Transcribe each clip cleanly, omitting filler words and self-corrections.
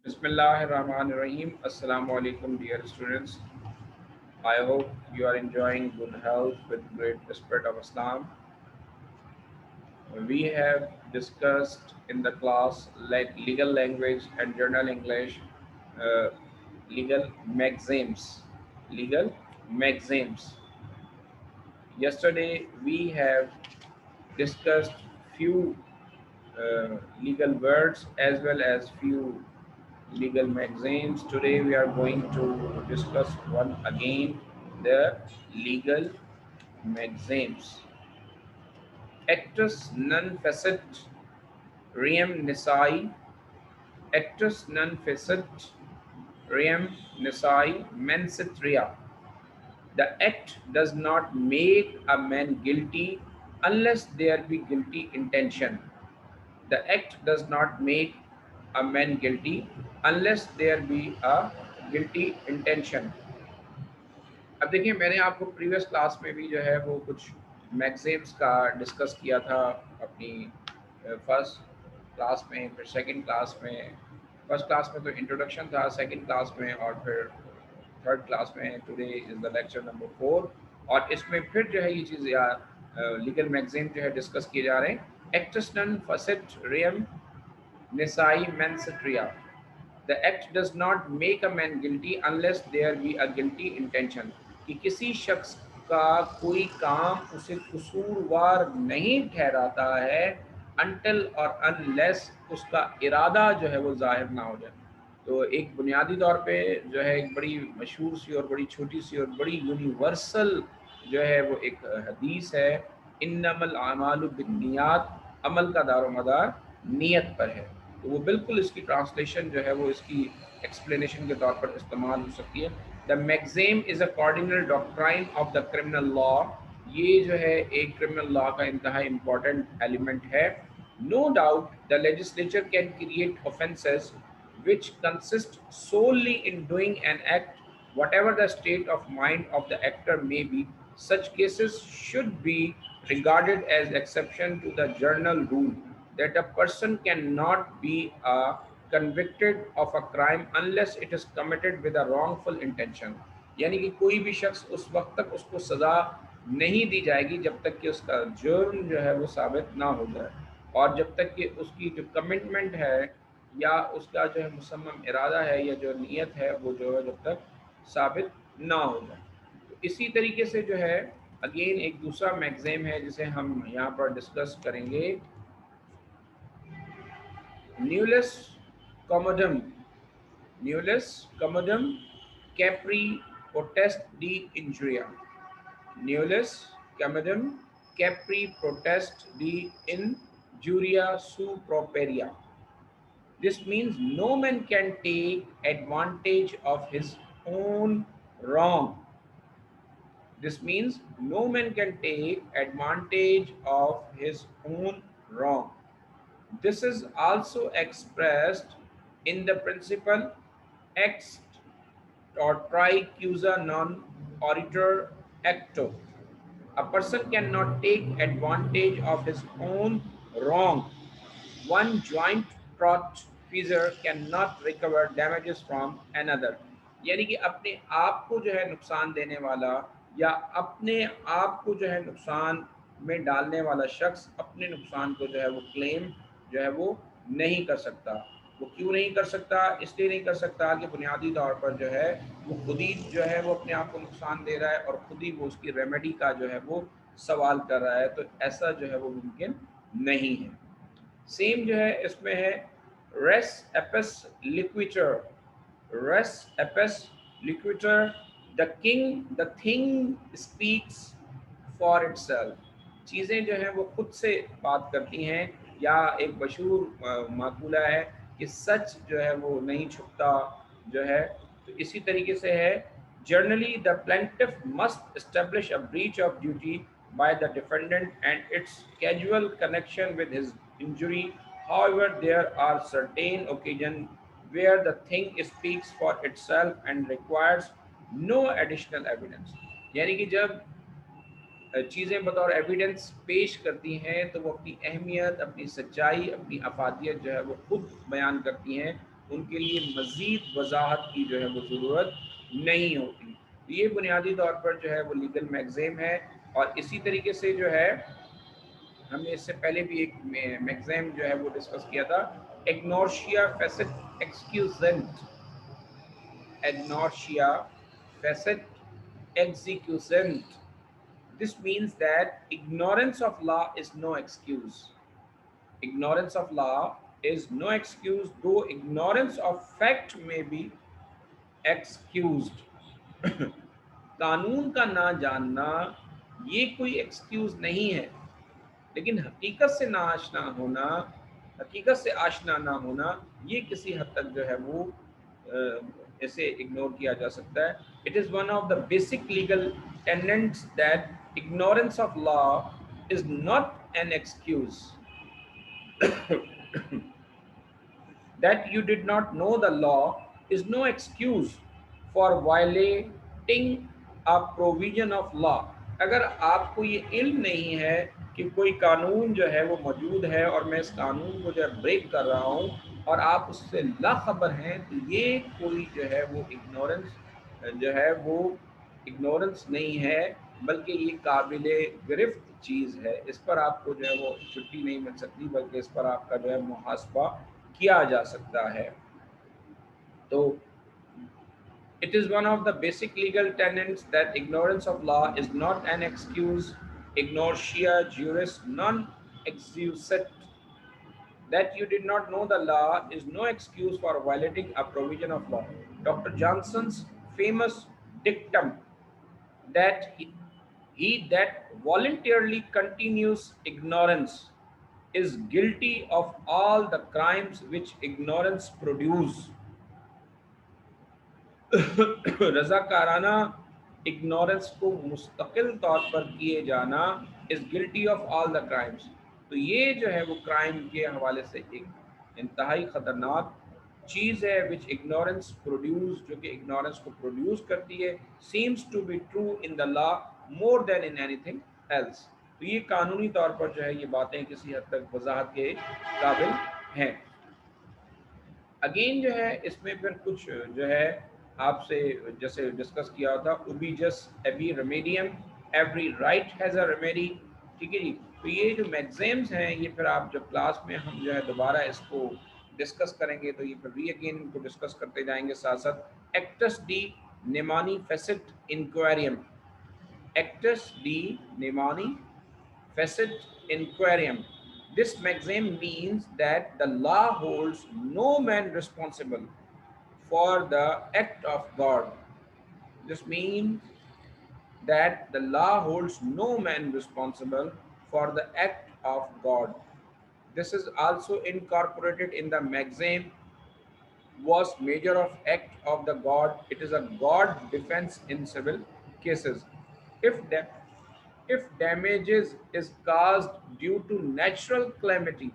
Bismillahirrahmanirrahim. Assalamu alaikum, dear students. I hope you are enjoying good health with great spirit of Islam. We have discussed in the class like legal language and journal English, uh, legal maxims. Legal maxims. Yesterday we have discussed few legal words as well as few legal maxims. Today we are going to discuss one again, the legal maxims. Actus non facet rem nisi, actus non facet rem nisi mensit rea. The act does not make a man guilty unless there be guilty intention. The act does not make a man guilty unless there be a guilty intention. अब देखिए मैंने आपको previous class में भी जो है वो कुछ मैगजीम्स का डिस्कस किया था अपनी फर्स्ट क्लास में, फिर सेकंड क्लास में। फर्स्ट क्लास में तो इंट्रोडक्शन था, सेकंड क्लास में और फिर थर्ड क्लास में today is the lecture number 4। और इसमें फिर जो है ये चीज़ या लीगल मैगजीम जो है डिस्कस किए जा रहे हैं। एक्टस नन फसेट रियम निसाई मेंसट्रिया। The act does not make a man guilty unless there be a guilty intention, कि किसी शख्स का कोई काम उसे कसूरवार नहीं ठहराता है अनटिल और अनलेस उसका इरादा जो है वो जाहिर ना हो जाए। तो एक बुनियादी तौर पे जो है एक बड़ी मशहूर सी और बड़ी छोटी सी और बड़ी यूनिवर्सल जो है वो एक हदीस है, इन्नमल आमालु बिन्नियात, अमल का दारो मदार नीयत पर है। तो वो बिल्कुल इसकी ट्रांसलेशन जो है वो इसकी एक्सप्लेनेशन के तौर पर इस्तेमाल हो सकती है। The maxim is a cardinal doctrine of the criminal law. ये जो है एक क्रिमिनल लॉ का इंतहा इम्पॉर्टेंट एलिमेंट है। No doubt the legislature can create offences which consist solely in doing an act, whatever the state of mind of the actor may be. Such cases should be regarded as exception to the general rule that a person cannot be convicted of a crime unless it is committed with a wrongful intention। यानी कि कोई भी शख्स उस वक्त तक उसको सज़ा नहीं दी जाएगी जब तक कि उसका जुर्म जो है वो साबित ना हो जाए, और जब तक कि उसकी जो कमिटमेंट है या उसका जो है मुसम्मम इरादा है या जो नीयत है वो जो है जब तक साबित ना हो जाए। तो इसी तरीके से जो है अगेन एक दूसरा मैगज़ीम है जिसे हम यहाँ पर डिस्कस करेंगे, न्यूलिस कमोडम। न्यूलिस कमोडम कैप्री पोटेस्ट डी इंजुरिया। न्यूलिस कमोडम कैप्री प्रोटेस्ट डी injuria su properia। This means no man can take advantage of his own wrong. This means no man can take advantage of his own wrong. This is also expressed in the principle ex or tricusa non oritur acto. A person cannot take advantage of his own wrong। One joint tortfeasor cannot recover damages from another। यानी कि अपने आप को जो है नुकसान देने वाला या अपने आप को जो है नुकसान में डालने वाला शख्स अपने नुकसान को जो है वो क्लेम जो है वो नहीं कर सकता। वो क्यों नहीं कर सकता? इसलिए नहीं कर सकता कि बुनियादी तौर पर जो है वो खुद ही जो है वो अपने आप को नुकसान दे रहा है और खुद ही वो उसकी रेमेडी का जो है वो सवाल कर रहा है, तो ऐसा जो है वो मुमकिन नहीं है। सेम जो है इसमें है रेस एपस लिक्विटर। रेस एपस लिक्विटर, the king the thing speaks for itself. चीज़ें जो हैं वो खुद से बात करती हैं, या एक मशहूर माकूला है कि सच जो है वो नहीं छुपता जो है। तो इसी तरीके से है, generally the plaintiff must establish a breach of duty by the defendant and its causal connection with his injury। However, there are certain occasions where the thing speaks for itself and requires no additional evidence। यानी कि जब चीज़ें बतौर evidence पेश करती हैं तो वो अपनी अहमियत, अपनी सच्चाई, अपनी अफादियत जो है वो खुद बयान करती हैं, उनके लिए मज़ीद वजाहत की जो है वो ज़रूरत नहीं होती। तो ये बुनियादी तौर पर जो है वो लीगल मैगज़ीम है। और इसी तरीके से जो है हमने इससे पहले भी एक मैगज़ीम जो है वो डिस्कस किया था, इग्नोर्शिया face it एक्सक्यूजेंट, ignotia facet execusant. This means that ignorance of law is no excuse. Ignorance of law is no excuse, though ignorance of fact may be excused. कानून का ना जानना ये कोई एक्सक्यूज नहीं है, लेकिन हकीकत से ना आशना होना, हकीकत से आशना ना होना, ये किसी हद तक जो है वो इसे इग्नोर किया जा सकता है। It is one of the basic legal tenants that ignorance of law is not an excuse, that you did not know the law is no excuse for violating a provision of law. अगर आपको ये इल्म नहीं है कि कोई कानून जो है वो मौजूद है और मैं इस कानून को जो है ब्रेक कर रहा हूँ और आप उससे लाखबर हैं, तो ये कोई जो है वो इग्नोरेंस जो है वो इग्नोरेंस नहीं है, बल्कि ये काबिल गिरफ्त चीज़ है। इस पर आपको जो है वो छुट्टी नहीं मिल सकती, बल्कि इस पर आपका जो है मुहासबा किया जा सकता है। तो it is one of the basic legal tenets that ignorance of law is not an excuse. Ignorantia juris non excusat. That you did not know the law is no excuse for violating a provision of law. Dr. Johnson's famous dictum that he that voluntarily continues ignorance is guilty of all the crimes which ignorance produce. रजाकाराना ignorance को मुस्तकिल तौर पर किए जाना is guilty of all the crimes. तो ये जो है वो क्राइम के हवाले से एक इंतहाई ख़तरनाक चीज़ है, विच इग्नोरेंस प्रोड्यूस, जो कि इग्नोरेंस को प्रोड्यूस करती है, seems to be true in the law more than in anything else. तो ये कानूनी तौर पर जो है ये बातें किसी हद तक वजाहत के काबिल हैं। अगेन जो है इसमें फिर कुछ जो है आपसे जैसे डिस्कस किया था, उबी जस्ट एवी रेमेडियम, every right has a remedy. ठीक है जी। तो ये जो मैगज़ीम्स हैं ये फिर आप जब क्लास में हम जो है दोबारा इसको डिस्कस करेंगे तो ये फिर री अगेन इनको डिस्कस करते जाएंगे साथ साथ। एक्टस डी नेमानी फेसिट इंक्वायरियम, एक्टस डी नेमानी facet inquarium. This maxim means that the law holds no man responsible for the act of God. This means that the law holds no man responsible for the act of God. This is also incorporated in the maxim was measure of act of the God. It is a God defense in civil cases. If the if damages is caused due to natural calamity,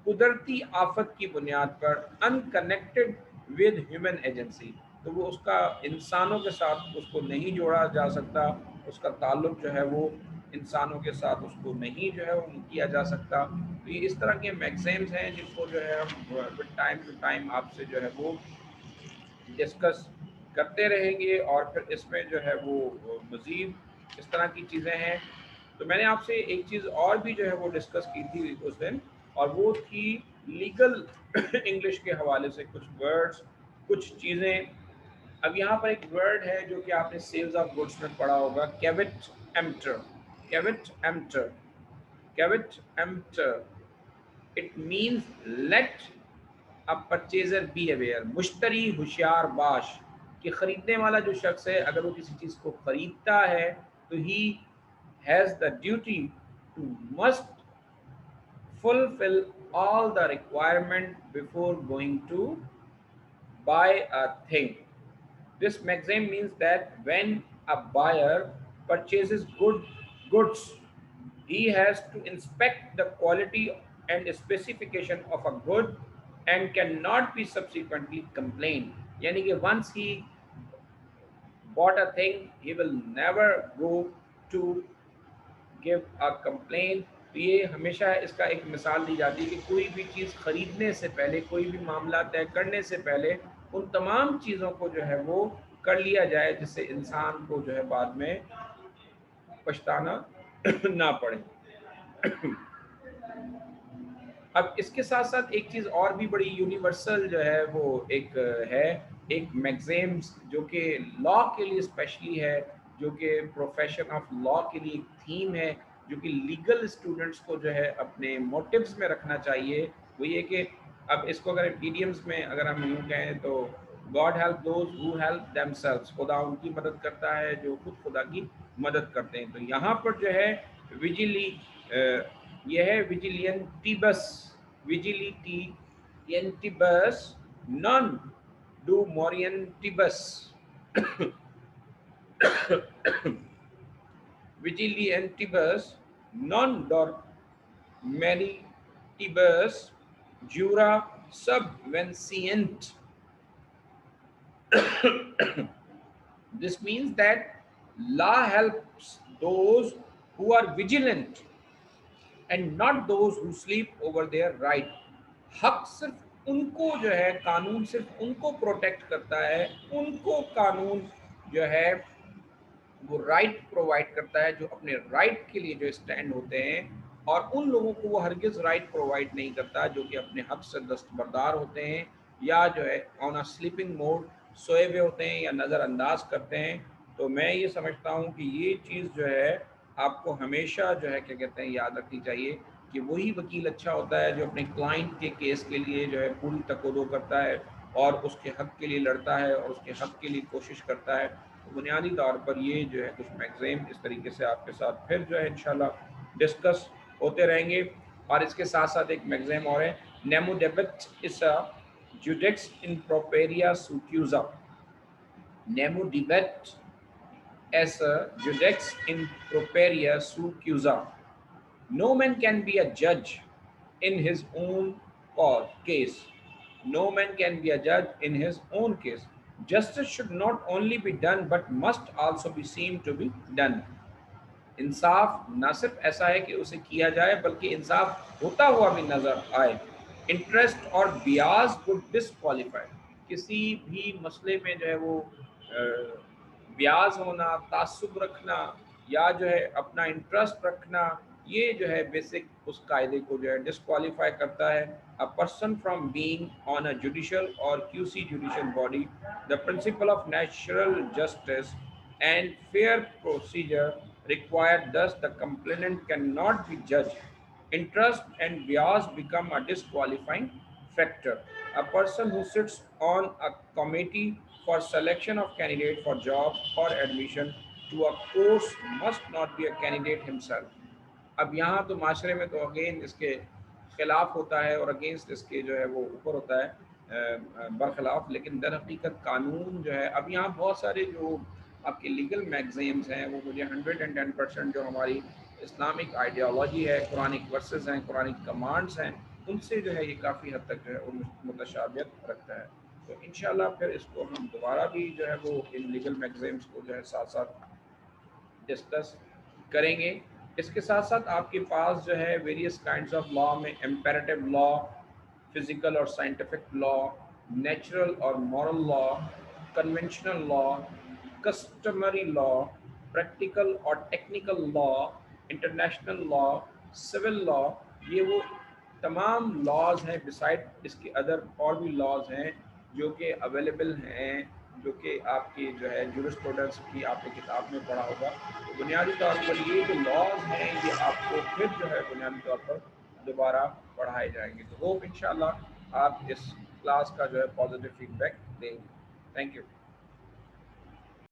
कुदरती आफत की बुनियाद पर unconnected with human agency, तो वो उसका इंसानों के साथ उसको नहीं जोड़ा जा सकता, उसका ताल्लुक जो है वो इंसानों के साथ उसको नहीं जो है वो किया जा सकता। तो ये इस तरह के मैगज़ीम्स हैं जिनको जो है हम टाइम टू टाइम आपसे जो है वो डिस्कस करते रहेंगे और फिर इसमें जो है वो मज़ीद इस तरह की चीज़ें हैं। तो मैंने आपसे एक चीज़ और भी जो है वो डिस्कस की थी उस दिन, और वो थी लीगल इंग्लिश के हवाले से कुछ वर्ड्स, कुछ चीज़ें। अब यहाँ पर एक वर्ड है जो कि आपने सेल्स ऑफ गुड्स में पढ़ा होगा, कैविट एम्प्टर, कैविट एम्प्टर, कैविट एम्प्टर। It means let a purchaser be aware, मुश्तरी होशियार बाश, कि ख़रीदने वाला जो शख्स है अगर वो किसी चीज़ को ख़रीदता है तो he has the duty to must fulfill all the requirement before going to buy a thing. This maxim means that when a buyer purchases goods, he has to inspect the quality and specification of a good and cannot be subsequently complained. Yani कि once he bought a thing, he will never go to give a complaint तो ये हमेशा इसका एक मिसाल दी जाती है कि कोई भी चीज़ खरीदने से पहले, कोई भी मामला तय करने से पहले उन तमाम चीज़ों को जो है वो कर लिया जाए, जिससे इंसान को जो है बाद में पछताना ना पड़े। अब इसके साथ साथ एक चीज़ और भी बड़ी यूनिवर्सल जो है वो एक है, एक मैगज़ीन्स जो कि लॉ के लिए स्पेशली है, जो कि प्रोफेशन ऑफ लॉ के लिए एक थीम है, जो कि लीगल स्टूडेंट्स को जो है अपने मोटिव्स में रखना चाहिए। वो ये कि अब इसको अगर इडियम्स में अगर हम यूँ कहें तो God help those who help themselves, खुदा उनकी मदद करता है जो खुद खुदा की मदद करते हैं। तो यहाँ पर जो है विजिली यह है विजिलियंटिबस, विजिलिटियंटिबस नॉन डू मोरियंटिबस, vigilantibus non dormitibus jura subvencient. This means that law helps those who are vigilant and not those who sleep over their right. हक सिर्फ उनको जो है, कानून सिर्फ उनको प्रोटेक्ट करता है, उनको कानून जो है वो राइट प्रोवाइड करता है जो अपने राइट के लिए जो स्टैंड होते हैं, और उन लोगों को वो हरगिज राइट प्रोवाइड नहीं करता जो कि अपने हक से दस्तबरदार होते हैं या जो है ऑन अ स्लीपिंग मोड सोए हुए होते हैं या नज़रअंदाज करते हैं। तो मैं ये समझता हूँ कि ये चीज़ जो है आपको हमेशा जो है क्या कहते हैं याद रखनी चाहिए कि वही वकील अच्छा होता है जो अपने क्लाइंट के केस के लिए जो है पूरी तकोदो करता है और उसके हक के लिए लड़ता है और उसके हक के लिए कोशिश करता है। तो बुनियादी तौर पर ये जो है कुछ मैगज़ीन इस तरीके से आपके साथ फिर जो है इंशाल्लाह डिस्कस होते रहेंगे। और इसके साथ साथ एक मैगज़ीन और है, नेमो डेबिट इस जुडिक्स इन प्रोपेरिया सुक्यूजा, नेमो डिबेट एस जुडिक्स इन प्रोपेरिया सुक्यूजा। No man can be a judge in his own case. No man can be a judge in his own case. Justice should not only be done but must also be seen to be done. इंसाफ ना सिर्फ ऐसा है कि उसे किया जाए बल्कि इंसाफ होता हुआ भी नजर आए। इंटरेस्ट और बियाज वुड डिसक्वालीफाई, किसी भी मसले में जो है वो ब्याज होना, तासुब रखना या जो है अपना इंटरेस्ट रखना, ये जो है बेसिक उस कायदे को जो है डिसक्वालीफाई करता है a person from being on a judicial और quasi judicial body. The principle of natural justice and fair procedure required, thus the complainant cannot be judged. Interest and bias become a disqualifying factor. A person who sits on a committee for selection of candidate for job or admission to a course must not be a candidate himself. अब यहाँ तो माशरे में तो again इसके खिलाफ होता है और अगेंस्ट इसके जो है वो ऊपर होता है बरखिलाफ, लेकिन दर हकीकत कानून जो है अब यहाँ बहुत सारे जो आपके लीगल मैगजीन्स हैं वो मुझे 110% जो हमारी इस्लामिक आइडियोलॉजी है, कुरानिक वर्सेस हैं, कुरानिक कमांड्स हैं, उनसे जो है ये काफ़ी हद तक जो है वो मुतशाबियत रखता है। तो इंशाल्लाह फिर इसको हम दोबारा भी जो है वो इन लीगल मैगजीन्स को जो है साथ साथ डिस्कस करेंगे। इसके साथ साथ आपके पास जो है वेरियस काइंड्स ऑफ लॉ में इम्पेरेटिव लॉ, फिजिकल और साइंटिफिक लॉ, नेचुरल और moral law, conventional law, customary law, practical और technical law, international law, civil law, ये वो तमाम लॉज हैं। बिसाइड इसके अदर और भी लॉज हैं जो कि अवेलेबल हैं, जो कि आपकी जो है जूरिस्प्रूडेंस की आपने किताब में पढ़ा होगा। तो बुनियादी तौर पर ये जो लॉज हैं ये आपको फिर जो है बुनियादी तौर पर दोबारा पढ़ाए जाएंगे। तो होप इंशाल्लाह आप इस क्लास का जो है पॉजिटिव फीडबैक देंगे। Thank you.